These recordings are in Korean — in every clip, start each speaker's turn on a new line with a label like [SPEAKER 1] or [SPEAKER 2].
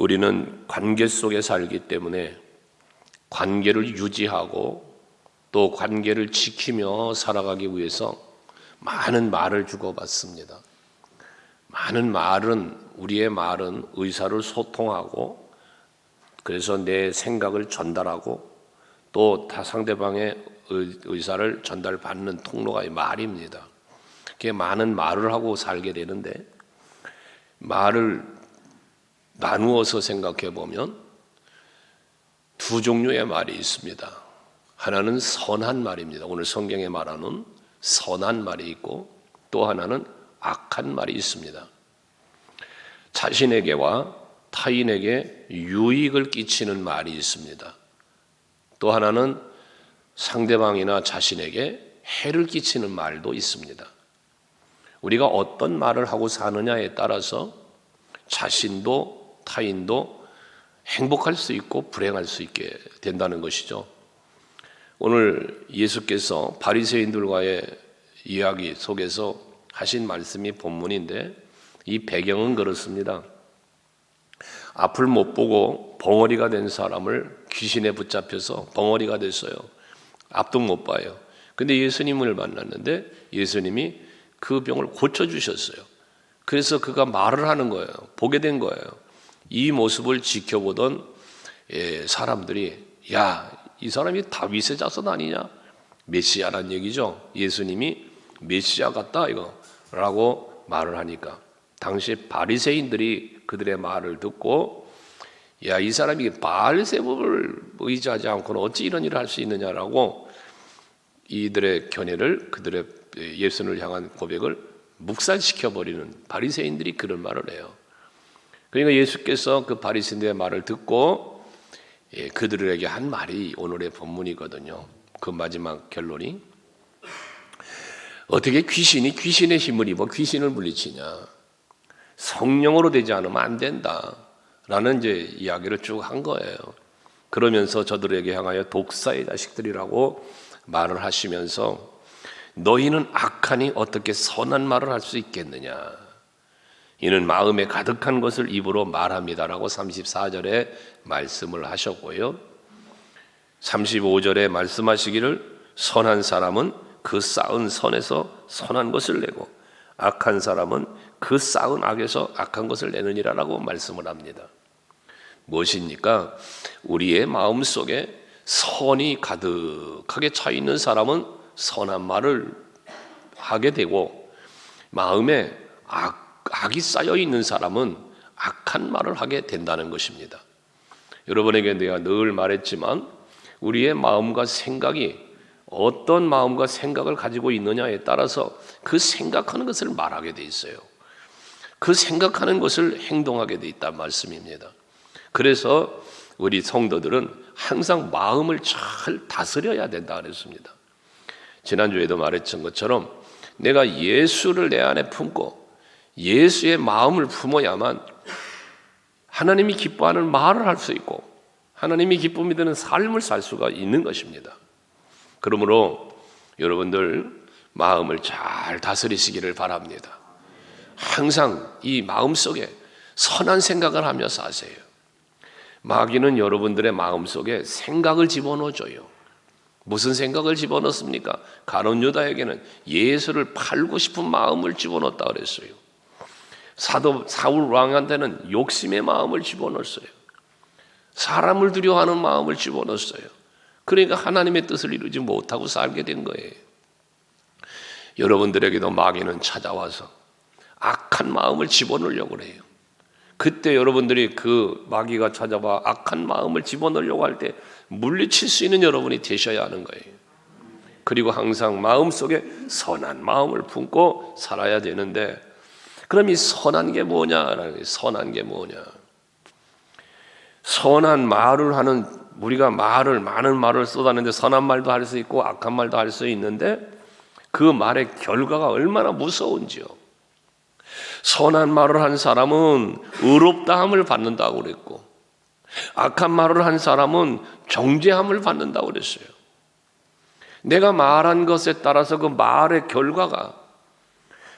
[SPEAKER 1] 우리는 관계 속에 살기 때문에 관계를 유지하고 또 관계를 지키며 살아가기 위해서 많은 말을 주고받습니다. 많은 말은, 우리의 말은 의사를 소통하고, 그래서 내 생각을 전달하고 또 상대방의 의사를 전달받는 통로가 말입니다. 그게 많은 말을 하고 살게 되는데, 말을 나누어서 생각해 보면 두 종류의 말이 있습니다. 하나는 선한 말입니다. 오늘 성경에 말하는 선한 말이 있고, 또 하나는 악한 말이 있습니다. 자신에게와 타인에게 유익을 끼치는 말이 있습니다. 또 하나는 상대방이나 자신에게 해를 끼치는 말도 있습니다. 우리가 어떤 말을 하고 사느냐에 따라서 자신도 타인도 행복할 수 있고 불행할 수 있게 된다는 것이죠. 오늘 예수께서 바리새인들과의 이야기 속에서 하신 말씀이 본문인데, 이 배경은 그렇습니다. 앞을 못 보고 벙어리가 된 사람을 귀신에 붙잡혀서 벙어리가 됐어요. 앞도 못 봐요. 근데 예수님을 만났는데 예수님이 그 병을 고쳐주셨어요. 그래서 그가 말을 하는 거예요. 보게 된 거예요. 이 모습을 지켜보던 사람들이, 야, 이 사람이 다윗의 자손 아니냐? 메시아란 얘기죠. 예수님이 메시아 같다 이거라고 말을 하니까, 당시 바리새인들이 그들의 말을 듣고, 야, 이 사람이 바알세불을 의지하지 않고는 어찌 이런 일을 할 수 있느냐라고 이들의 견해를, 그들의 예수님을 향한 고백을 묵살시켜버리는 바리새인들이 그런 말을 해요. 그러니까 예수께서 그 바리새인들의 말을 듣고 그들에게 한 말이 오늘의 본문이거든요. 그 마지막 결론이, 어떻게 귀신이 귀신의 힘을 입어 귀신을 물리치냐? 성령으로 되지 않으면 안 된다 라는 이제 이야기를 쭉 한 거예요. 그러면서 저들에게 향하여 독사의 자식들이라고 말을 하시면서, 너희는 악하니 어떻게 선한 말을 할 수 있겠느냐? 이는 마음에 가득한 것을 입으로 말합니다라고 34절에 말씀을 하셨고요. 35절에 말씀하시기를, 선한 사람은 그 쌓은 선에서 선한 것을 내고 악한 사람은 그 쌓은 악에서 악한 것을 내느니라라고 말씀을 합니다. 무엇입니까? 우리의 마음 속에 선이 가득하게 차 있는 사람은 선한 말을 하게 되고, 마음에 악이 쌓여 있는 사람은 악한 말을 하게 된다는 것입니다. 여러분에게 내가 늘 말했지만, 우리의 마음과 생각이 어떤 마음과 생각을 가지고 있느냐에 따라서 그 생각하는 것을 말하게 돼 있어요. 그 생각하는 것을 행동하게 돼 있다는 말씀입니다. 그래서 우리 성도들은 항상 마음을 잘 다스려야 된다 그랬습니다. 지난주에도 말했던 것처럼 내가 예수를 내 안에 품고 예수의 마음을 품어야만 하나님이 기뻐하는 말을 할 수 있고 하나님이 기쁨이 되는 삶을 살 수가 있는 것입니다. 그러므로 여러분들 마음을 잘 다스리시기를 바랍니다. 항상 이 마음속에 선한 생각을 하며 사세요. 마귀는 여러분들의 마음속에 생각을 집어넣어줘요. 무슨 생각을 집어넣습니까? 가룟 유다에게는 예수를 팔고 싶은 마음을 집어넣었다 그랬어요. 사도 사울 왕한테는 욕심의 마음을 집어넣었어요. 사람을 두려워하는 마음을 집어넣었어요. 그러니까 하나님의 뜻을 이루지 못하고 살게 된 거예요. 여러분들에게도 마귀는 찾아와서 악한 마음을 집어넣으려고 그래요. 그때 여러분들이 그 마귀가 찾아와 악한 마음을 집어넣으려고 할 때 물리칠 수 있는 여러분이 되셔야 하는 거예요. 그리고 항상 마음속에 선한 마음을 품고 살아야 되는데, 그럼 이 선한 게 뭐냐라는 거예요. 선한 게 뭐냐? 선한 말을 하는, 우리가 많은 말을 쏟아내는데 선한 말도 할 수 있고 악한 말도 할 수 있는데 그 말의 결과가 얼마나 무서운지요. 선한 말을 한 사람은 의롭다함을 받는다고 그랬고, 악한 말을 한 사람은 정죄함을 받는다고 그랬어요. 내가 말한 것에 따라서 그 말의 결과가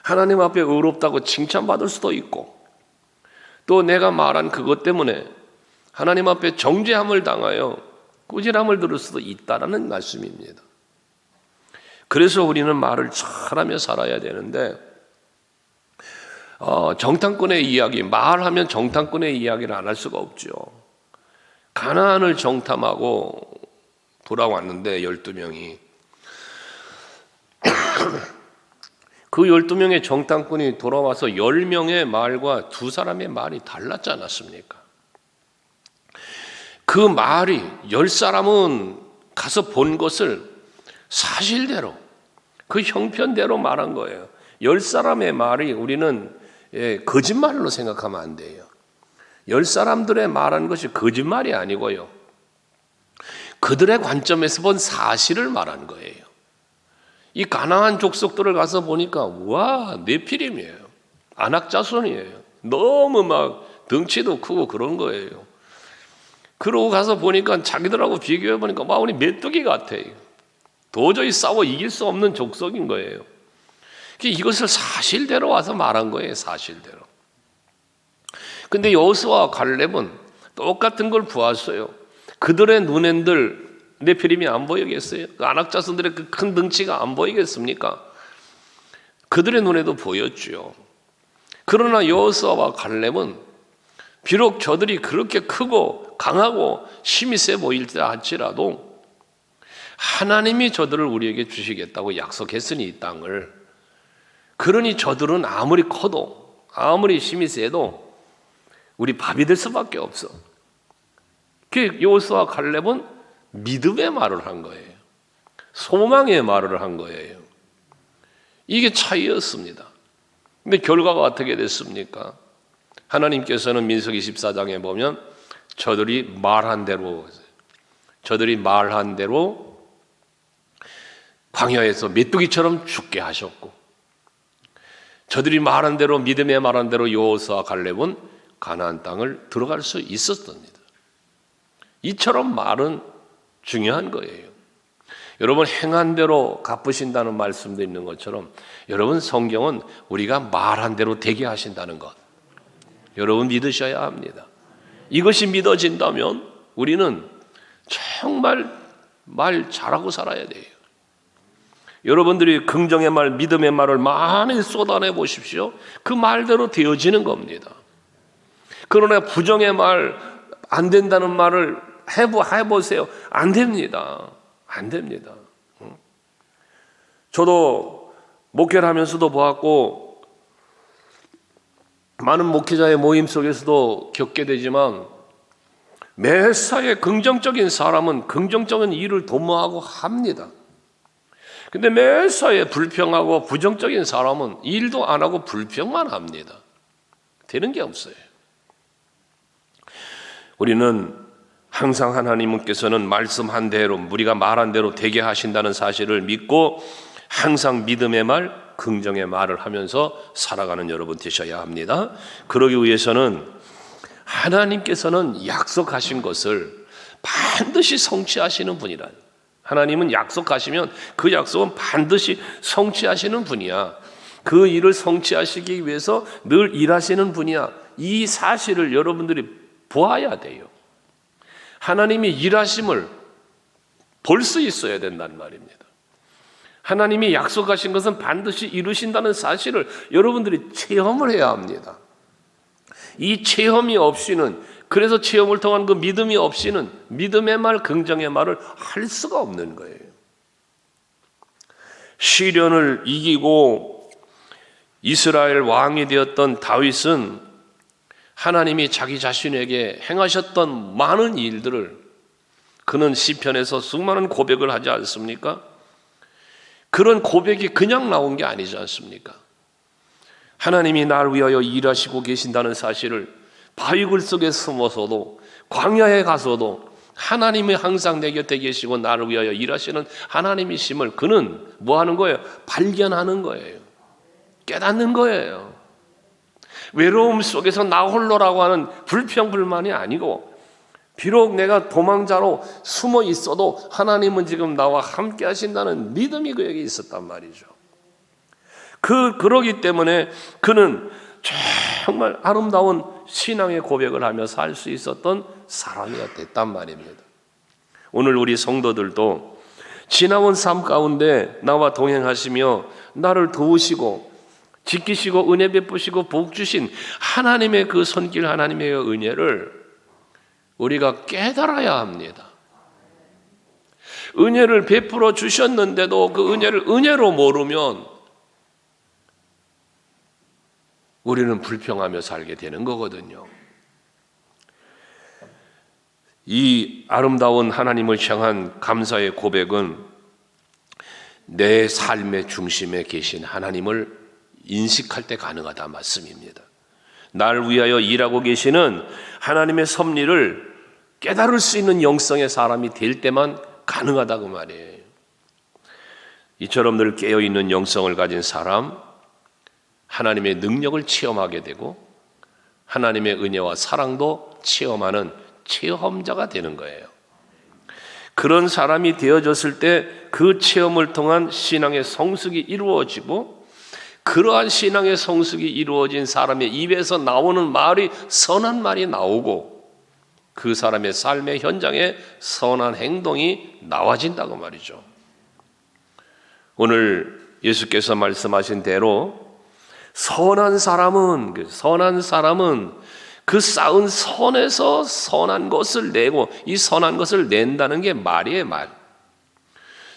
[SPEAKER 1] 하나님 앞에 의롭다고 칭찬받을 수도 있고, 또 내가 말한 그것 때문에 하나님 앞에 정죄함을 당하여 꾸지람을 들을 수도 있다라는 말씀입니다. 그래서 우리는 말을 잘하며 살아야 되는데 정탐꾼의 이야기, 말하면 정탐꾼의 이야기를 안 할 수가 없죠. 가나안을 정탐하고 돌아왔는데 12명이 그 12명의 정탐꾼이 돌아와서 10명의 말과 2사람의 말이 달랐지 않았습니까? 그 말이 10사람은 가서 본 것을 사실대로 그 형편대로 말한 거예요. 10사람의 말이 우리는 거짓말로 생각하면 안 돼요. 10사람들의 말한 것이 거짓말이 아니고요, 그들의 관점에서 본 사실을 말한 거예요. 이 가나안 족속들을 가서 보니까 와, 네피림이에요. 안악자손이에요. 너무 막 덩치도 크고 그런 거예요. 그러고 가서 보니까 자기들하고 비교해 보니까 와, 우리 메뚜기 같아요. 도저히 싸워 이길 수 없는 족속인 거예요. 이것을 사실대로 와서 말한 거예요. 사실대로. 근데 여호수아와 갈렙은 똑같은 걸 보았어요. 그들의 눈엔들 네피림이 안 보이겠어요? 그 안악자손들의 그 큰 덩치가 안 보이겠습니까? 그들의 눈에도 보였죠. 그러나 여호수아와 갈렙은 비록 저들이 그렇게 크고 강하고 힘이 세 보일 때 할지라도 하나님이 저들을 우리에게 주시겠다고 약속했으니 이 땅을, 그러니 저들은 아무리 커도 아무리 힘이 세도 우리 밥이 될 수밖에 없어. 그 여호수아와 갈렙은 믿음의 말을 한 거예요. 소망의 말을 한 거예요. 이게 차이였습니다. 근데 결과가 어떻게 됐습니까? 하나님께서는 민수기 14장에 보면 저들이 말한 대로 광야에서 메뚜기처럼 죽게 하셨고, 저들이 말한 대로, 믿음의 말한 대로 여호수아와 갈렙은 가나안 땅을 들어갈 수 있었습니다. 이처럼 말은 중요한 거예요. 여러분, 행한 대로 갚으신다는 말씀도 있는 것처럼 여러분, 성경은 우리가 말한 대로 되게 하신다는 것, 여러분 믿으셔야 합니다. 이것이 믿어진다면 우리는 정말 말 잘하고 살아야 돼요. 여러분들이 긍정의 말, 믿음의 말을 많이 쏟아내 보십시오. 그 말대로 되어지는 겁니다. 그러나 부정의 말, 안 된다는 말을 해보세요. 안 됩니다. 안 됩니다. 저도 목회를 하면서도 보았고 많은 목회자의 모임 속에서도 겪게 되지만, 매사에 긍정적인 사람은 긍정적인 일을 도모하고 합니다. 근데 매사에 불평하고 부정적인 사람은 일도 안 하고 불평만 합니다. 되는 게 없어요. 우리는 항상 하나님께서는 말씀한 대로, 우리가 말한 대로 되게 하신다는 사실을 믿고 항상 믿음의 말, 긍정의 말을 하면서 살아가는 여러분 되셔야 합니다. 그러기 위해서는 하나님께서는 약속하신 것을 반드시 성취하시는 분이라. 하나님은 약속하시면 그 약속은 반드시 성취하시는 분이야. 그 일을 성취하시기 위해서 늘 일하시는 분이야. 이 사실을 여러분들이 보아야 돼요. 하나님이 일하심을 볼 수 있어야 된다는 말입니다. 하나님이 약속하신 것은 반드시 이루신다는 사실을 여러분들이 체험을 해야 합니다. 이 체험이 없이는, 그래서 체험을 통한 그 믿음이 없이는 믿음의 말, 긍정의 말을 할 수가 없는 거예요. 시련을 이기고 이스라엘 왕이 되었던 다윗은 하나님이 자기 자신에게 행하셨던 많은 일들을 그는 시편에서 수많은 고백을 하지 않습니까? 그런 고백이 그냥 나온 게 아니지 않습니까? 하나님이 나를 위하여 일하시고 계신다는 사실을 바위굴 속에 숨어서도, 광야에 가서도 하나님이 항상 내 곁에 계시고 나를 위하여 일하시는 하나님이심을 그는 뭐 하는 거예요? 발견하는 거예요. 깨닫는 거예요. 외로움 속에서 나 홀로라고 하는 불평불만이 아니고, 비록 내가 도망자로 숨어 있어도 하나님은 지금 나와 함께 하신다는 믿음이 그에게 있었단 말이죠. 그러기 때문에 그는 정말 아름다운 신앙의 고백을 하며 살 수 있었던 사람이 됐단 말입니다. 오늘 우리 성도들도 지나온 삶 가운데 나와 동행하시며 나를 도우시고 지키시고 은혜 베푸시고 복 주신 하나님의 그 손길, 하나님의 은혜를 우리가 깨달아야 합니다. 은혜를 베풀어 주셨는데도 그 은혜를 은혜로 모르면 우리는 불평하며 살게 되는 거거든요. 이 아름다운 하나님을 향한 감사의 고백은 내 삶의 중심에 계신 하나님을 인식할 때 가능하다 말씀입니다. 날 위하여 일하고 계시는 하나님의 섭리를 깨달을 수 있는 영성의 사람이 될 때만 가능하다고 말이에요. 이처럼 늘 깨어있는 영성을 가진 사람, 하나님의 능력을 체험하게 되고 하나님의 은혜와 사랑도 체험하는 체험자가 되는 거예요. 그런 사람이 되어졌을 때 그 체험을 통한 신앙의 성숙이 이루어지고, 그러한 신앙의 성숙이 이루어진 사람의 입에서 나오는 말이 선한 말이 나오고, 그 사람의 삶의 현장에 선한 행동이 나와진다고 말이죠. 오늘 예수께서 말씀하신 대로 선한 사람은 그 쌓은 선에서 선한 것을 내고, 이 선한 것을 낸다는 게 말이에요, 말.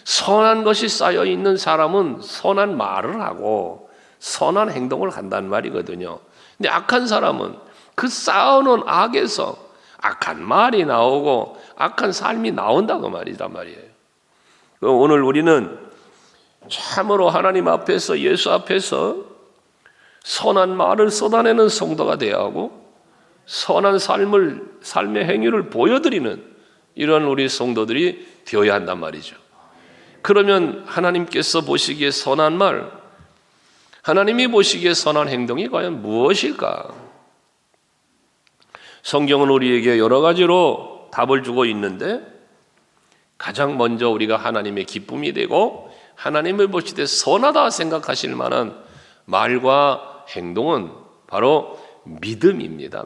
[SPEAKER 1] 선한 것이 쌓여 있는 사람은 선한 말을 하고 선한 행동을 한다는 말이거든요. 근데 악한 사람은 그 쌓아놓은 악에서 악한 말이 나오고 악한 삶이 나온다고 말이란 말이에요. 오늘 우리는 참으로 하나님 앞에서, 예수 앞에서 선한 말을 쏟아내는 성도가 되어야 하고, 선한 삶의 행위를 보여드리는 이런 우리 성도들이 되어야 한단 말이죠. 그러면 하나님께서 보시기에 선한 말, 하나님이 보시기에 선한 행동이 과연 무엇일까? 성경은 우리에게 여러 가지로 답을 주고 있는데, 가장 먼저 우리가 하나님의 기쁨이 되고 하나님을 보실 때 선하다 생각하실 만한 말과 행동은 바로 믿음입니다.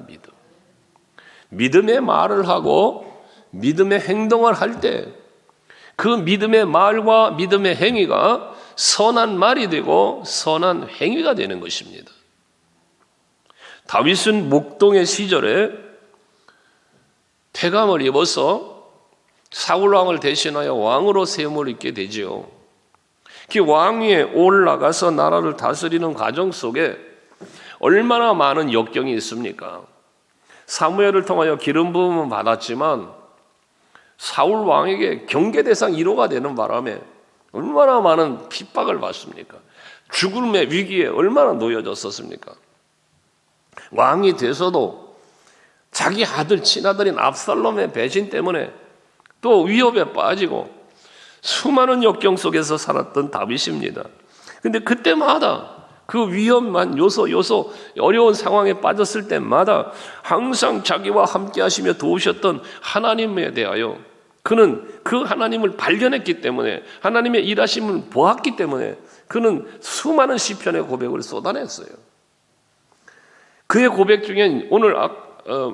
[SPEAKER 1] 믿음의 말을 하고 믿음의 행동을 할 때 그 믿음의 말과 믿음의 행위가 선한 말이 되고 선한 행위가 되는 것입니다. 다윗은 목동의 시절에 태감을 입어서 사울 왕을 대신하여 왕으로 세움을 입게 되지요. 그 왕위에 올라가서 나라를 다스리는 과정 속에 얼마나 많은 역경이 있습니까? 사무엘을 통하여 기름 부음은 받았지만 사울 왕에게 경계 대상 1호가 되는 바람에 얼마나 많은 핍박을 받습니까? 죽음의 위기에 얼마나 놓여졌었습니까? 왕이 돼서도 자기 아들, 친아들인 압살롬의 배신 때문에 또 위협에 빠지고 수많은 역경 속에서 살았던 다윗입니다. 근데 그때마다 그 위험한 요소 어려운 상황에 빠졌을 때마다 항상 자기와 함께 하시며 도우셨던 하나님에 대하여 그는 그 하나님을 발견했기 때문에, 하나님의 일하심을 보았기 때문에 그는 수많은 시편의 고백을 쏟아냈어요. 그의 고백 중에 오늘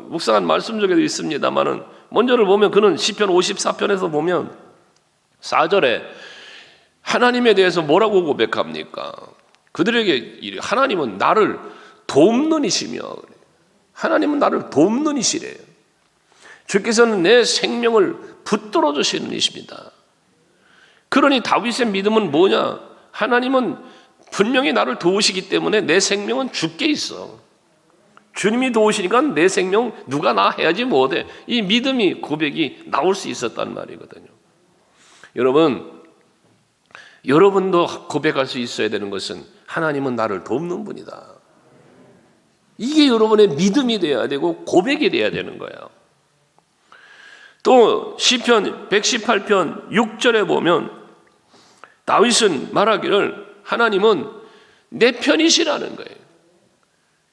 [SPEAKER 1] 묵상한 말씀 중에도 있습니다만은, 먼저를 보면 그는 시편 54편에서 보면 4절에 하나님에 대해서 뭐라고 고백합니까? 그들에게 하나님은 나를 돕는 이시며, 하나님은 나를 돕는 이시래요. 주께서는 내 생명을 붙들어 주시는 이십니다. 그러니 다윗의 믿음은 뭐냐? 하나님은 분명히 나를 도우시기 때문에 내 생명은 주께 있어. 주님이 도우시니까 내 생명 누가 나 해야지 뭐돼. 이 믿음이, 고백이 나올 수 있었단 말이거든요. 여러분도 고백할 수 있어야 되는 것은 하나님은 나를 돕는 분이다. 이게 여러분의 믿음이 돼야 되고 고백이 돼야 되는 거예요. 또 시편 118편 6절에 보면 다윗은 말하기를 하나님은 내 편이시라는 거예요.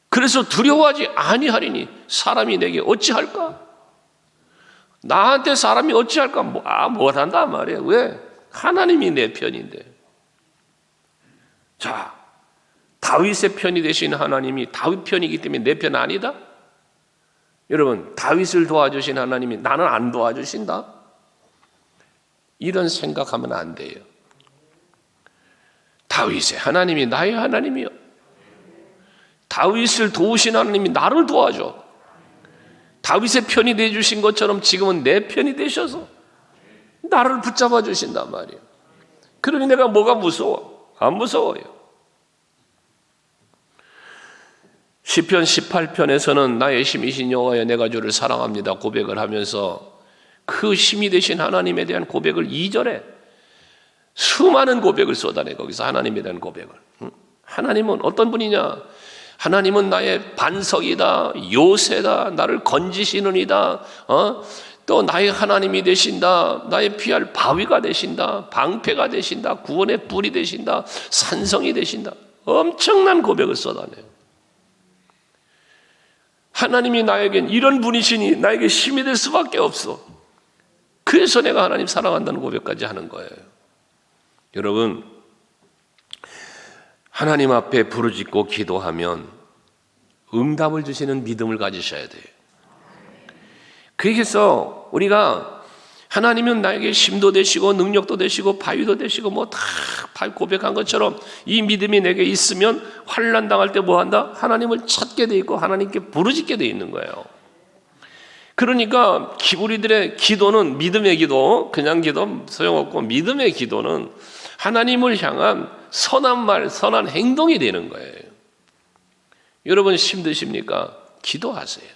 [SPEAKER 1] 그래서 두려워하지 아니하리니 사람이 내게 어찌할까? 나한테 사람이 어찌할까? 못한단 말이에요. 왜? 하나님이 내 편인데. 자, 다윗의 편이 되신 하나님이 다윗 편이기 때문에 내 편 아니다? 여러분, 다윗을 도와주신 하나님이 나는 안 도와주신다? 이런 생각하면 안 돼요. 다윗의 하나님이 나의 하나님이요. 다윗을 도우신 하나님이 나를 도와줘. 다윗의 편이 되어주신 것처럼 지금은 내 편이 되셔서 나를 붙잡아 주신단 말이에요. 그러니 내가 뭐가 무서워? 안 무서워요. 시편 18편에서는 나의 힘이신 여호와여 내가 주를 사랑합니다 고백을 하면서 그 힘이 되신 하나님에 대한 고백을 2절에 수많은 고백을 쏟아내. 거기서 하나님에 대한 고백을. 하나님은 어떤 분이냐? 하나님은 나의 반석이다, 요새다, 나를 건지시는 이다, 또 나의 하나님이 되신다, 나의 피할 바위가 되신다, 방패가 되신다, 구원의 뿔이 되신다, 산성이 되신다. 엄청난 고백을 쏟아내요. 하나님이 나에겐 이런 분이시니 나에게 힘이 될 수밖에 없어. 그래서 내가 하나님 사랑한다는 고백까지 하는 거예요. 여러분, 하나님 앞에 부르짖고 기도하면 응답을 주시는 믿음을 가지셔야 돼요. 그래서 우리가 하나님은 나에게 힘도 되시고 능력도 되시고 바위도 되시고 뭐 다 고백한 것처럼 이 믿음이 내게 있으면 환난 당할 때 뭐 한다? 하나님을 찾게 돼 있고 하나님께 부르짖게 돼 있는 거예요. 그러니까 우리들의 기도는 믿음의 기도, 그냥 기도 소용없고 믿음의 기도는 하나님을 향한 선한 말, 선한 행동이 되는 거예요. 여러분 힘드십니까? 기도하세요.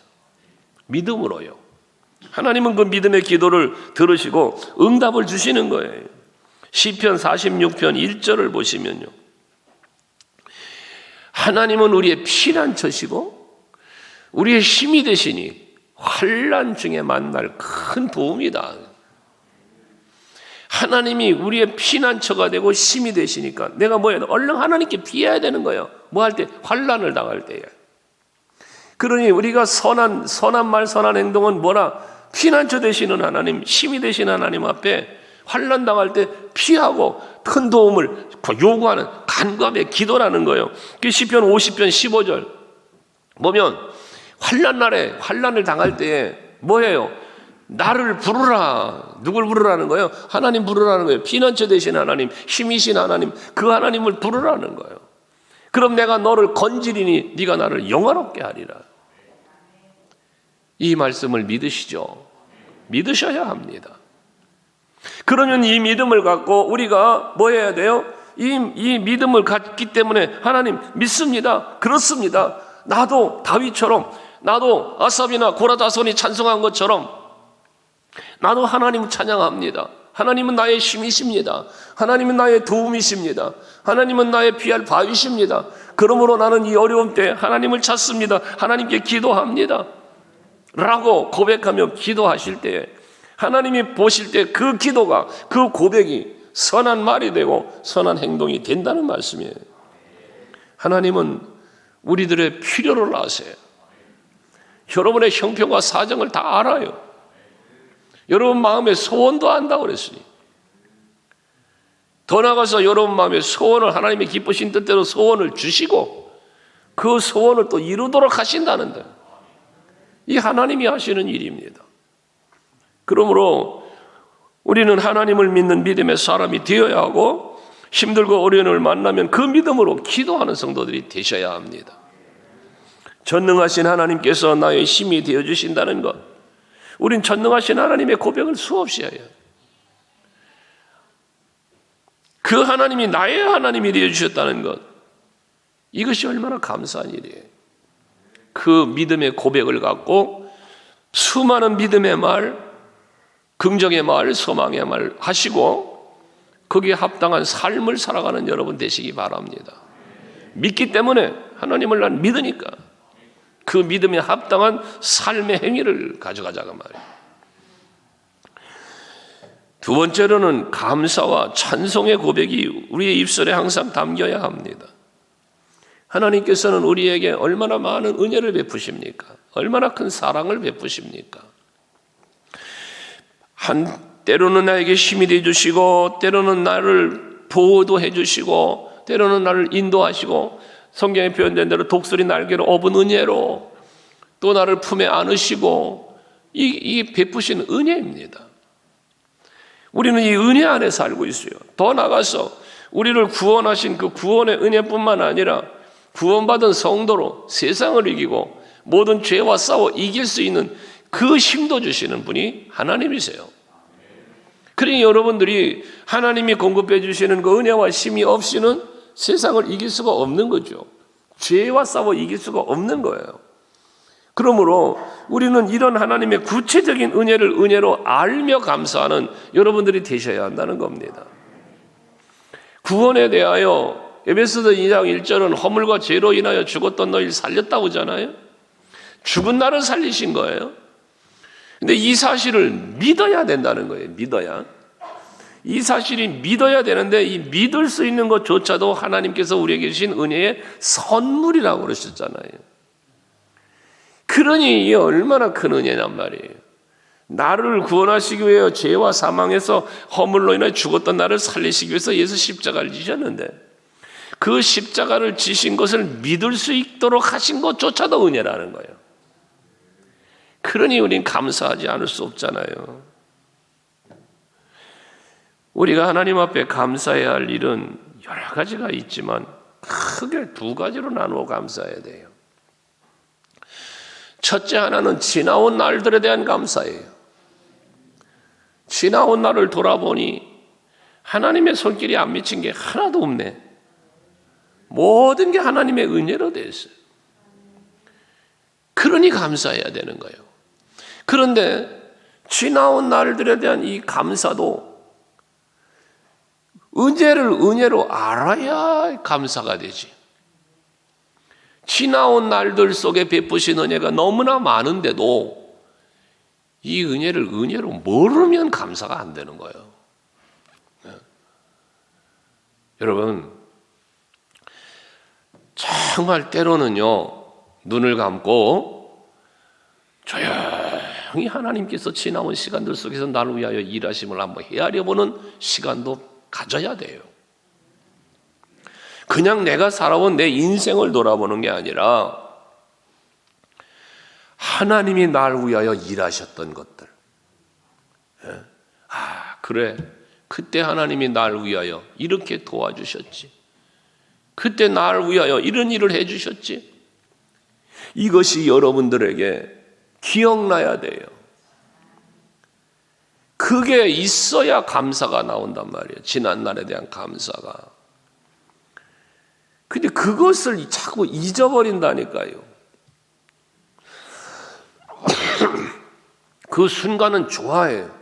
[SPEAKER 1] 믿음으로요. 하나님은 그 믿음의 기도를 들으시고 응답을 주시는 거예요. 시편 46편 1절을 보시면요. 하나님은 우리의 피난처시고 우리의 힘이 되시니 환난 중에 만날 큰 도움이다. 하나님이 우리의 피난처가 되고 힘이 되시니까 내가 뭐야? 얼른 하나님께 피해야 되는 거예요. 뭐 할 때? 환난을 당할 때에. 그러니 우리가 선한 말, 선한 행동은 뭐라? 피난처 되시는 하나님, 힘이 되시는 하나님 앞에 환난 당할 때 피하고 큰 도움을 요구하는 간구함의 기도라는 거예요. 그 시편 50편 15절 보면 환난 날에 환난을 당할 때에 뭐예요? 나를 부르라. 누굴 부르라는 거예요? 하나님 부르라는 거예요. 피난처 되신 하나님, 힘이신 하나님, 그 하나님을 부르라는 거예요. 그럼 내가 너를 건지리니 네가 나를 영화롭게 하리라. 이 말씀을 믿으시죠? 믿으셔야 합니다. 그러면 이 믿음을 갖고 우리가 뭐 해야 돼요? 이 믿음을 갖기 때문에 하나님 믿습니다. 그렇습니다. 나도 다윗처럼, 나도 아삽이나 고라다손이 찬송한 것처럼 나도 하나님을 찬양합니다. 하나님은 나의 힘이십니다. 하나님은 나의 도움이십니다. 하나님은 나의 피할 바위십니다. 그러므로 나는 이 어려움 때 하나님을 찾습니다. 하나님께 기도합니다. 라고 고백하며 기도하실 때 하나님이 보실 때 그 기도가, 그 고백이 선한 말이 되고 선한 행동이 된다는 말씀이에요. 하나님은 우리들의 필요를 아세요. 여러분의 형편과 사정을 다 알아요. 여러분 마음의 소원도 안다고 그랬으니 더 나아가서 여러분 마음의 소원을 하나님의 기쁘신 뜻대로 소원을 주시고 그 소원을 또 이루도록 하신다는데 이 하나님이 하시는 일입니다. 그러므로 우리는 하나님을 믿는 믿음의 사람이 되어야 하고 힘들고 어려움을 만나면 그 믿음으로 기도하는 성도들이 되셔야 합니다. 전능하신 하나님께서 나의 힘이 되어주신다는 것, 우린 전능하신 하나님의 고백을 수없이 해요. 그 하나님이 나의 하나님이 되어주셨다는 것, 이것이 얼마나 감사한 일이에요. 그 믿음의 고백을 갖고 수많은 믿음의 말, 긍정의 말, 소망의 말 하시고 거기에 합당한 삶을 살아가는 여러분 되시기 바랍니다. 믿기 때문에 하나님을 난 믿으니까 그 믿음에 합당한 삶의 행위를 가져가자가 말이에요. 두 번째로는 감사와 찬송의 고백이 우리의 입술에 항상 담겨야 합니다. 하나님께서는 우리에게 얼마나 많은 은혜를 베푸십니까? 얼마나 큰 사랑을 베푸십니까? 때로는 나에게 힘이 되어주시고 때로는 나를 보호도 해주시고 때로는 나를 인도하시고 성경에 표현된 대로 독수리 날개로 업은 은혜로 또 나를 품에 안으시고 이 베푸신 은혜입니다. 우리는 이 은혜 안에 살고 있어요. 더 나아가서 우리를 구원하신 그 구원의 은혜뿐만 아니라 구원받은 성도로 세상을 이기고 모든 죄와 싸워 이길 수 있는 그 힘도 주시는 분이 하나님이세요. 그러니 여러분들이 하나님이 공급해 주시는 그 은혜와 힘이 없이는 세상을 이길 수가 없는 거죠. 죄와 싸워 이길 수가 없는 거예요. 그러므로 우리는 이런 하나님의 구체적인 은혜를 은혜로 알며 감사하는 여러분들이 되셔야 한다는 겁니다. 구원에 대하여 에베소서 2장 1절은 허물과 죄로 인하여 죽었던 너희를 살렸다고 하잖아요. 죽은 나를 살리신 거예요. 근데 이 사실을 믿어야 된다는 거예요. 믿어야. 이 사실이 믿어야 되는데 이 믿을 수 있는 것조차도 하나님께서 우리에게 주신 은혜의 선물이라고 그러셨잖아요. 그러니 이게 얼마나 큰 은혜냔 말이에요. 나를 구원하시기 위해 죄와 사망에서 허물로 인해 죽었던 나를 살리시기 위해서 예수 십자가를 지셨는데 그 십자가를 지신 것을 믿을 수 있도록 하신 것조차도 은혜라는 거예요. 그러니 우린 감사하지 않을 수 없잖아요. 우리가 하나님 앞에 감사해야 할 일은 여러 가지가 있지만 크게 두 가지로 나누어 감사해야 돼요. 첫째 하나는 지나온 날들에 대한 감사예요. 지나온 날을 돌아보니 하나님의 손길이 안 미친 게 하나도 없네. 모든 게 하나님의 은혜로 되어 있어요. 그러니 감사해야 되는 거예요. 그런데 지나온 날들에 대한 이 감사도 은혜를 은혜로 알아야 감사가 되지. 지나온 날들 속에 베푸신 은혜가 너무나 많은데도 이 은혜를 은혜로 모르면 감사가 안 되는 거예요. 네. 여러분, 정말 때로는요, 눈을 감고 조용히 하나님께서 지나온 시간들 속에서 나를 위하여 일하심을 한번 헤아려보는 시간도 가져야 돼요. 그냥 내가 살아온 내 인생을 돌아보는 게 아니라 하나님이 나를 위하여 일하셨던 것들. 그래. 그때 하나님이 나를 위하여 이렇게 도와주셨지. 그때 나를 위하여 이런 일을 해주셨지. 이것이 여러분들에게 기억나야 돼요. 그게 있어야 감사가 나온단 말이에요. 지난 날에 대한 감사가. 근데 그것을 자꾸 잊어버린다니까요. 그 순간은 좋아해요.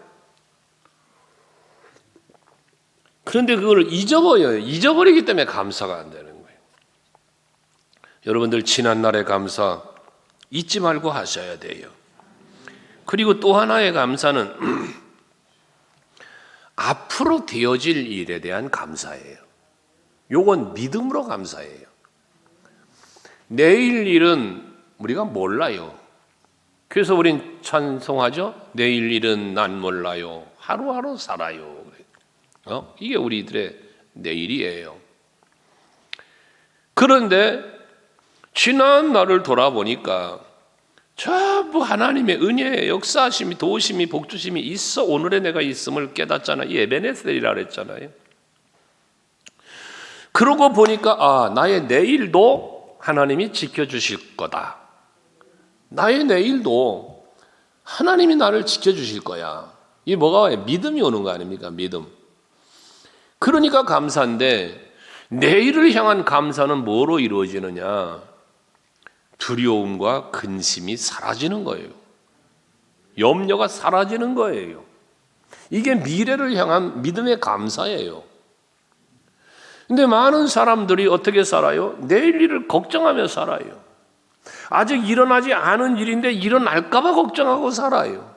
[SPEAKER 1] 그런데 그걸 잊어버려요. 잊어버리기 때문에 감사가 안 되는 거예요. 여러분들 지난 날의 감사 잊지 말고 하셔야 돼요. 그리고 또 하나의 감사는 앞으로 되어질 일에 대한 감사예요. 요건 믿음으로 감사해요. 내일 일은 우리가 몰라요. 그래서 우린 찬송하죠. 내일 일은 난 몰라요. 하루하루 살아요. 이게 우리들의 내일이에요. 그런데 지난 날을 돌아보니까 전부 하나님의 은혜의 역사하심이 도우심이 복주심이 있어 오늘의 내가 있음을 깨닫잖아요. 이 에베네셀이라 그랬잖아요. 그러고 보니까 나의 내일도 하나님이 지켜주실 거다. 나의 내일도 하나님이 나를 지켜주실 거야. 이게 뭐가 와요? 믿음이 오는 거 아닙니까? 믿음. 그러니까 감사인데 내일을 향한 감사는 뭐로 이루어지느냐? 두려움과 근심이 사라지는 거예요. 염려가 사라지는 거예요. 이게 미래를 향한 믿음의 감사예요. 근데 많은 사람들이 어떻게 살아요? 내일 일을 걱정하며 살아요. 아직 일어나지 않은 일인데 일어날까 봐 걱정하고 살아요.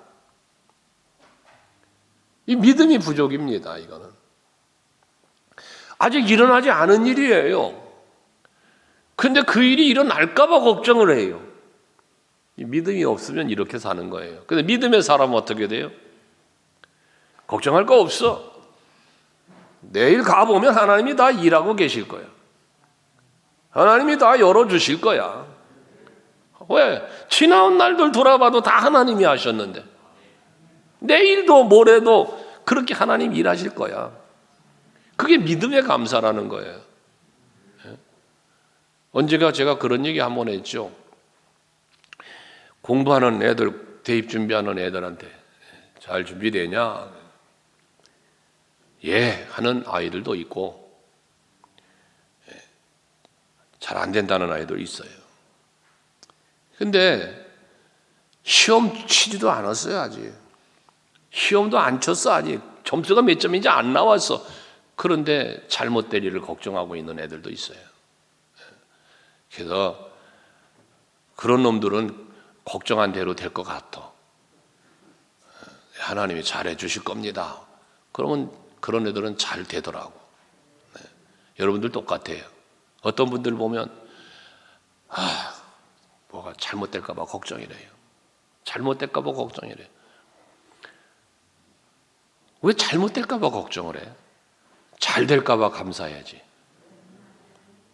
[SPEAKER 1] 이 믿음이 부족입니다. 이거는 아직 일어나지 않은 일이에요. 근데 그 일이 일어날까 봐 걱정을 해요. 이 믿음이 없으면 이렇게 사는 거예요. 근데 믿음의 사람은 어떻게 돼요? 걱정할 거 없어. 내일 가보면 하나님이 다 일하고 계실 거예요. 하나님이 다 열어주실 거야. 왜? 지나온 날들 돌아봐도 다 하나님이 하셨는데 내일도 모레도 그렇게 하나님 일하실 거야. 그게 믿음의 감사라는 거예요. 언제가 제가 그런 얘기 한 번 했죠. 공부하는 애들, 대입 준비하는 애들한테 잘 준비되냐? 예, 하는 아이들도 있고 잘 안 된다는 아이도 있어요. 근데 시험 치지도 않았어요, 아직. 시험도 안 쳤어, 아직. 점수가 몇 점인지 안 나왔어. 그런데 잘못될 일을 걱정하고 있는 애들도 있어요. 그래서 그런 놈들은 걱정한 대로 될 것 같아. 하나님이 잘해 주실 겁니다. 그러면 그런 애들은 잘 되더라고. 네. 여러분들 똑같아요. 어떤 분들 보면 뭐가 잘못될까 봐 걱정이래요. 잘못될까 봐 걱정이래요. 왜 잘못될까 봐 걱정을 해? 잘 될까 봐 감사해야지.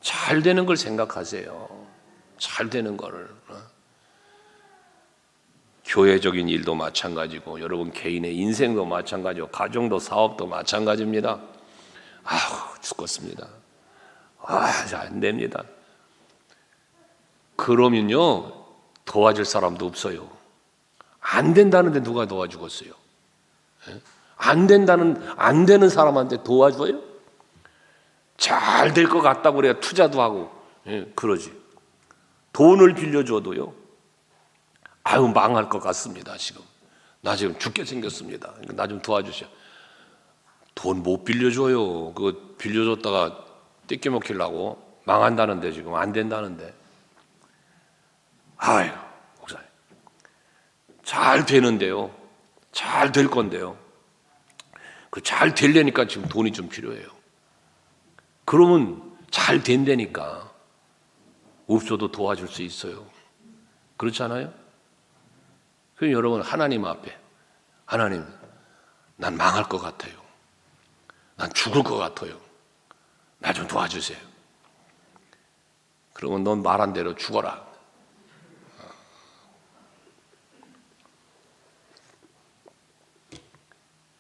[SPEAKER 1] 잘 되는 걸 생각하세요. 잘 되는 거를. 교회적인 일도 마찬가지고 여러분 개인의 인생도 마찬가지고 가정도 사업도 마찬가지입니다. 죽겠습니다. 안 됩니다. 그러면요 도와줄 사람도 없어요. 안 된다는데 누가 도와주겠어요? 안 되는 사람한테 도와줘요? 잘 될 것 같다고 그래야 투자도 하고 그러지. 돈을 빌려줘도요. 망할 것 같습니다. 나 지금 죽게 생겼습니다. 나 좀 도와주셔. 돈 못 빌려줘요. 그거 빌려줬다가 뜯겨 먹히려고 망한다는데 지금 안 된다는데. 목사님. 잘 되는데요. 잘 될 건데요. 그 잘 되려니까 지금 돈이 좀 필요해요. 그러면 잘 된다니까 없어도 도와줄 수 있어요. 그렇지 않아요? 그럼 여러분 하나님 앞에 하나님 난 망할 것 같아요. 난 죽을 것 같아요. 나 좀 도와주세요. 그러면 넌 말한 대로 죽어라.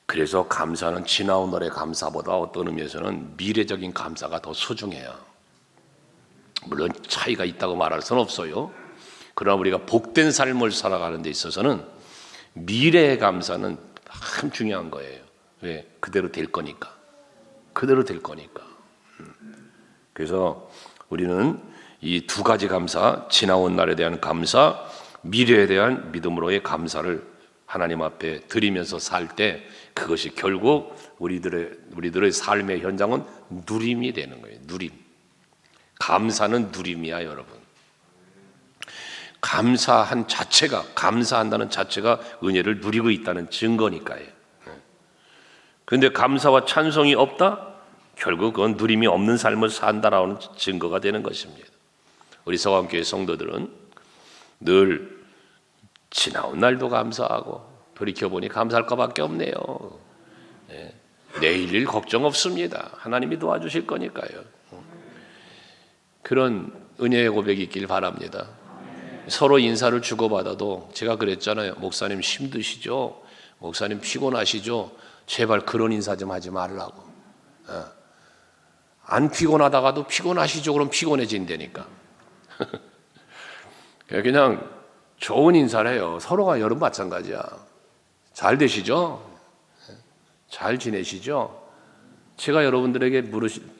[SPEAKER 1] 그래서 감사는 지나온 날의 감사보다 어떤 의미에서는 미래적인 감사가 더 소중해요. 물론 차이가 있다고 말할 수는 없어요. 그러나 우리가 복된 삶을 살아가는 데 있어서는 미래의 감사는 참 중요한 거예요. 왜? 그대로 될 거니까. 그대로 될 거니까. 그래서 우리는 이 두 가지 감사, 지나온 날에 대한 감사, 미래에 대한 믿음으로의 감사를 하나님 앞에 드리면서 살 때 그것이 결국 우리들의 삶의 현장은 누림이 되는 거예요. 누림. 감사는 누림이야, 여러분. 감사한다는 자체가 은혜를 누리고 있다는 증거니까요. 그런데 감사와 찬송이 없다? 결국 그건 누림이 없는 삶을 산다라는 증거가 되는 것입니다. 우리 서강교회 성도들은 늘 지나온 날도 감사하고 돌이켜보니 감사할 것밖에 없네요. 내일 일 걱정 없습니다. 하나님이 도와주실 거니까요. 그런 은혜의 고백이 있길 바랍니다. 서로 인사를 주고받아도 제가 그랬잖아요. 목사님 힘드시죠? 목사님 피곤하시죠? 제발 그런 인사 좀 하지 말라고. 안 피곤하다가도 피곤하시죠? 그럼 피곤해진다니까. 그냥 좋은 인사를 해요. 서로가 여름 마찬가지야. 잘 되시죠? 잘 지내시죠? 제가 여러분들에게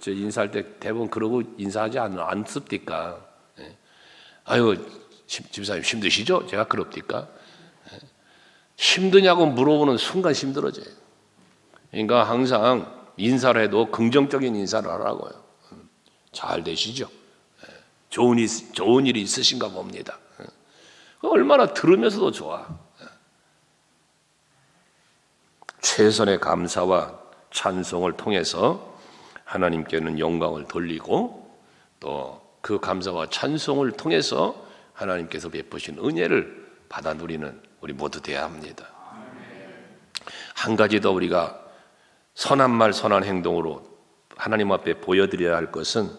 [SPEAKER 1] 인사할 때 대부분 그러고 인사하지 않습니까? 집사님 힘드시죠? 제가 그럽니까? 힘드냐고 물어보는 순간 힘들어져요. 그러니까 항상 인사를 해도 긍정적인 인사를 하라고요. 잘 되시죠? 좋은 일이 있으신가 봅니다. 얼마나 들으면서도 좋아. 최선의 감사와 찬송을 통해서 하나님께는 영광을 돌리고 또 그 감사와 찬송을 통해서 하나님께서 베푸신 은혜를 받아 누리는 우리 모두 되어야 합니다. 한 가지 더 우리가 선한 말 선한 행동으로 하나님 앞에 보여드려야 할 것은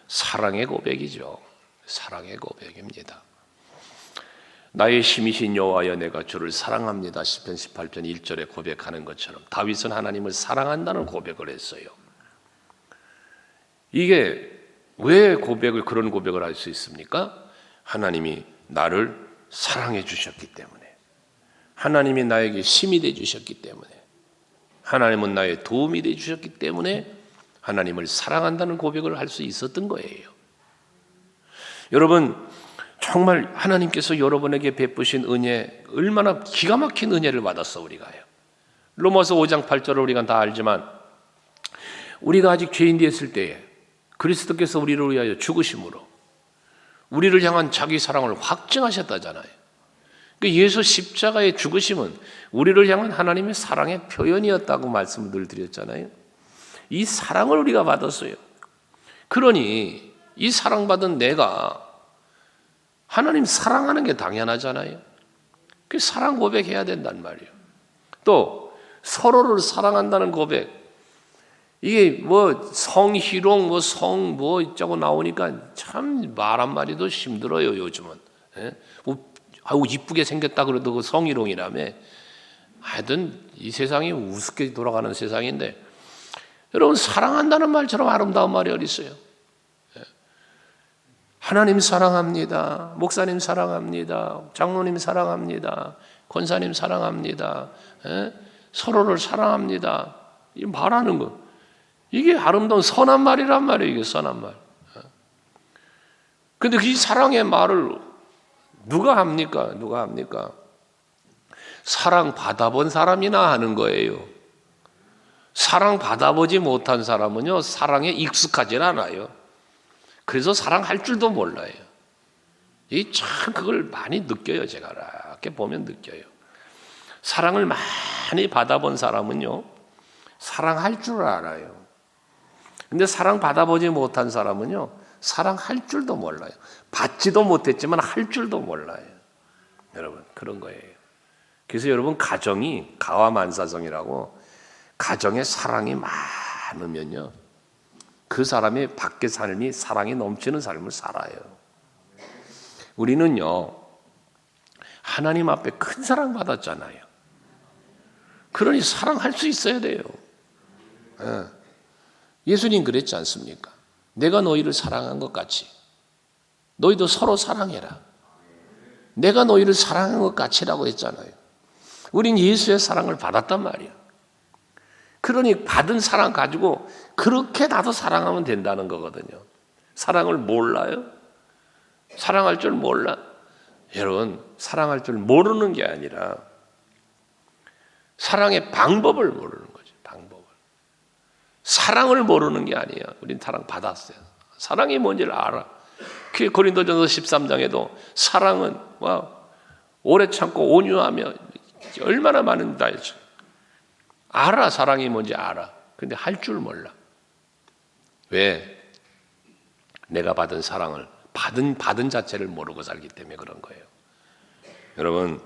[SPEAKER 1] 사랑의 고백이죠. 사랑의 고백입니다. 나의 힘이신 여호와여 내가 주를 사랑합니다. 시편 18편 1절에 고백하는 것처럼 다윗은 하나님을 사랑한다는 고백을 했어요. 이게 왜 그런 고백을 할 수 있습니까? 하나님이 나를 사랑해 주셨기 때문에, 하나님이 나에게 힘이 돼 주셨기 때문에, 하나님은 나의 도움이 돼 주셨기 때문에 하나님을 사랑한다는 고백을 할 수 있었던 거예요. 여러분, 정말 하나님께서 여러분에게 베푸신 은혜, 얼마나 기가 막힌 은혜를 받았어 우리가요. 로마서 5장 8절을 우리가 다 알지만, 우리가 아직 죄인 되었을 때에 그리스도께서 우리를 위하여 죽으심으로 우리를 향한 자기 사랑을 확증하셨다잖아요. 그러니까 예수 십자가의 죽으심은 우리를 향한 하나님의 사랑의 표현이었다고 말씀을 늘 드렸잖아요. 이 사랑을 우리가 받았어요. 그러니 이 사랑받은 내가 하나님 사랑하는 게 당연하잖아요. 그 사랑 고백해야 된단 말이에요. 또 서로를 사랑한다는 고백, 이게 뭐 성희롱, 어쩌고 나오니까 참 말 한마디도 힘들어요 요즘은. 아우 이쁘게 생겼다 그래도 그 성희롱이라며. 하여튼 이 세상이 우습게 돌아가는 세상인데, 여러분 사랑한다는 말처럼 아름다운 말이 어디 있어요? 하나님 사랑합니다. 목사님 사랑합니다. 장로님 사랑합니다. 권사님 사랑합니다. 서로를 사랑합니다. 이 말하는 거, 이게 아름다운 선한 말이란 말이에요. 이게 선한 말. 근데 이 사랑의 말을 누가 합니까? 누가 합니까? 사랑 받아본 사람이나 하는 거예요. 사랑 받아보지 못한 사람은요, 사랑에 익숙하질 않아요. 그래서 사랑할 줄도 몰라요. 이 참 그걸 많이 느껴요. 제가 이렇게 보면 느껴요. 사랑을 많이 받아본 사람은요, 사랑할 줄 알아요. 근데 사랑 받아보지 못한 사람은요, 사랑할 줄도 몰라요. 받지도 못했지만 할 줄도 몰라요. 여러분, 그런 거예요. 그래서 여러분, 가정이 가와만사성이라고, 가정에 사랑이 많으면요, 그 사람의 밖의 삶이 사랑이 넘치는 삶을 살아요. 우리는요, 하나님 앞에 큰 사랑 받았잖아요. 그러니 사랑할 수 있어야 돼요. 예수님 그랬지 않습니까? 내가 너희를 사랑한 것 같이 너희도 서로 사랑해라. 내가 너희를 사랑한 것 같이라고 했잖아요. 우린 예수의 사랑을 받았단 말이야. 그러니 받은 사랑 가지고 그렇게 나도 사랑하면 된다는 거거든요. 사랑을 몰라요? 사랑할 줄 몰라? 여러분, 사랑할 줄 모르는 게 아니라 사랑의 방법을 모르는 거죠. 방법을. 사랑을 모르는 게 아니야. 우린 사랑 받았어요. 사랑이 뭔지를 알아. 그 고린도전서 13장에도 사랑은 오래 참고 온유하며 얼마나 많은 다 했죠. 알아. 사랑이 뭔지 알아. 근데 할 줄 몰라. 왜? 내가 받은 사랑을 받은 자체를 모르고 살기 때문에 그런 거예요. 여러분,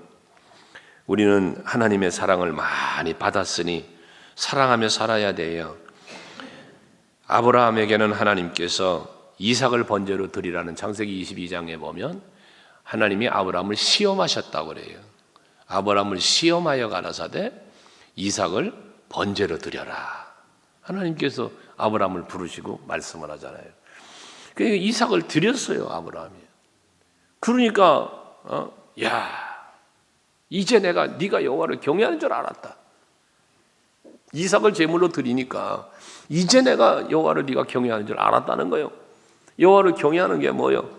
[SPEAKER 1] 우리는 하나님의 사랑을 많이 받았으니 사랑하며 살아야 돼요. 아브라함에게는 하나님께서 이삭을 번제로 드리라는 창세기 22장에 보면 하나님이 아브라함을 시험하셨다고 그래요. 아브라함을 시험하여 가라사대 이삭을 번제로 드려라. 하나님께서 아브라함을 부르시고 말씀을 하잖아요. 그러니까 이삭을 드렸어요, 아브라함이. 그러니까 이제 네가 여호와를 경외하는 줄 알았다. 이삭을 제물로 드리니까 이제 내가 여호와를 네가 경외하는 줄 알았다는 거예요. 여호와를 경외하는 게 뭐예요?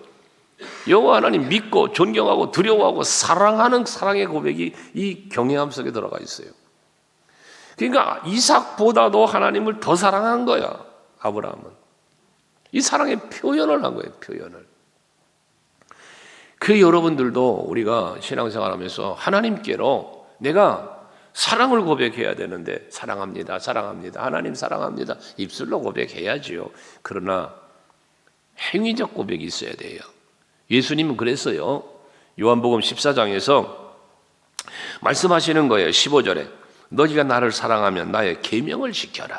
[SPEAKER 1] 여호와 하나님 믿고 존경하고 두려워하고 사랑하는 사랑의 고백이 이 경외함 속에 들어가 있어요. 그러니까 이삭보다도 하나님을 더 사랑한 거야, 아브라함은. 이 사랑의 표현을 한 거예요, 표현을. 그 여러분들도 우리가 신앙생활하면서 하나님께로 내가 사랑을 고백해야 되는데 사랑합니다, 사랑합니다, 하나님 사랑합니다 입술로 고백해야지요. 그러나 행위적 고백이 있어야 돼요. 예수님은 그랬어요. 요한복음 14장에서 말씀하시는 거예요. 15절에 너희가 나를 사랑하면 나의 계명을 지켜라.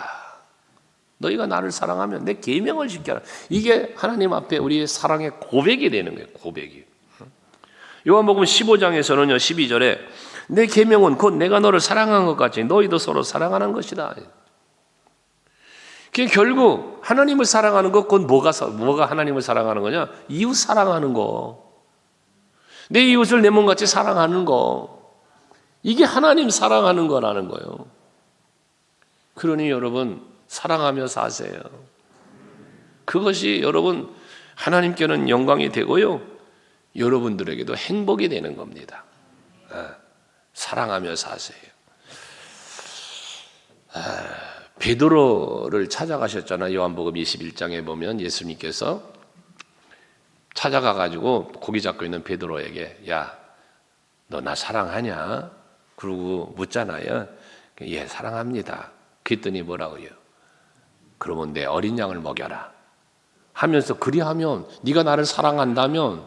[SPEAKER 1] 너희가 나를 사랑하면 내 계명을 지켜라. 이게 하나님 앞에 우리의 사랑의 고백이 되는 거예요. 고백이. 요한복음 15장에서는요 12절에 내 계명은 곧 내가 너를 사랑한 것 같이 너희도 서로 사랑하는 것이다. 결국 하나님을 사랑하는 것, 곧 뭐가 하나님을 사랑하는 거냐? 이웃 사랑하는 거. 내 이웃을 내 몸같이 사랑하는 거. 이게 하나님 사랑하는 거라는 거예요. 그러니 여러분 사랑하며 사세요. 그것이 여러분 하나님께는 영광이 되고요, 여러분들에게도 행복이 되는 겁니다. 사랑하며 사세요. 베드로를 찾아가셨잖아요. 요한복음 21장에 보면 예수님께서 찾아가가지고 고기 잡고 있는 베드로에게 야, 너 나 사랑하냐? 그러고 묻잖아요. 예, 사랑합니다. 그랬더니 뭐라고요? 그러면 내 어린 양을 먹여라 하면서, 그리하면 네가 나를 사랑한다면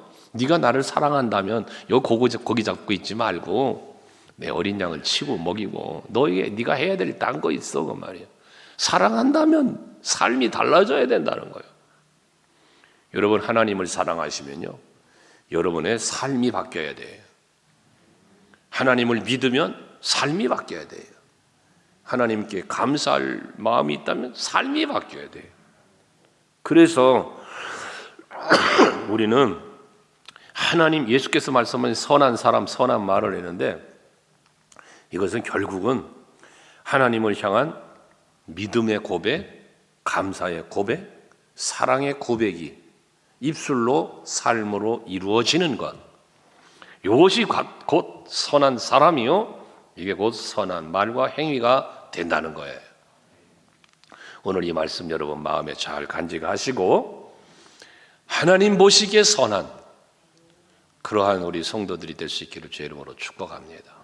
[SPEAKER 1] 요 고기 잡고 있지 말고 내 어린 양을 치고 먹이고 네가 해야 될 딴 거 있어, 그 말이에요. 사랑한다면 삶이 달라져야 된다는 거예요. 여러분 하나님을 사랑하시면요 여러분의 삶이 바뀌어야 돼요. 하나님을 믿으면 삶이 바뀌어야 돼요. 하나님께 감사할 마음이 있다면 삶이 바뀌어야 돼요. 그래서 우리는 하나님, 예수께서 말씀하신 선한 사람, 선한 말을 했는데 이것은 결국은 하나님을 향한 믿음의 고백, 감사의 고백, 사랑의 고백이 입술로 삶으로 이루어지는 것, 이것이 곧 선한 사람이요, 이게 곧 선한 말과 행위가 된다는 거예요. 오늘 이 말씀 여러분 마음에 잘 간직하시고 하나님 보시기에 선한 그러한 우리 성도들이 될 수 있기를 주의 이름으로 축복합니다.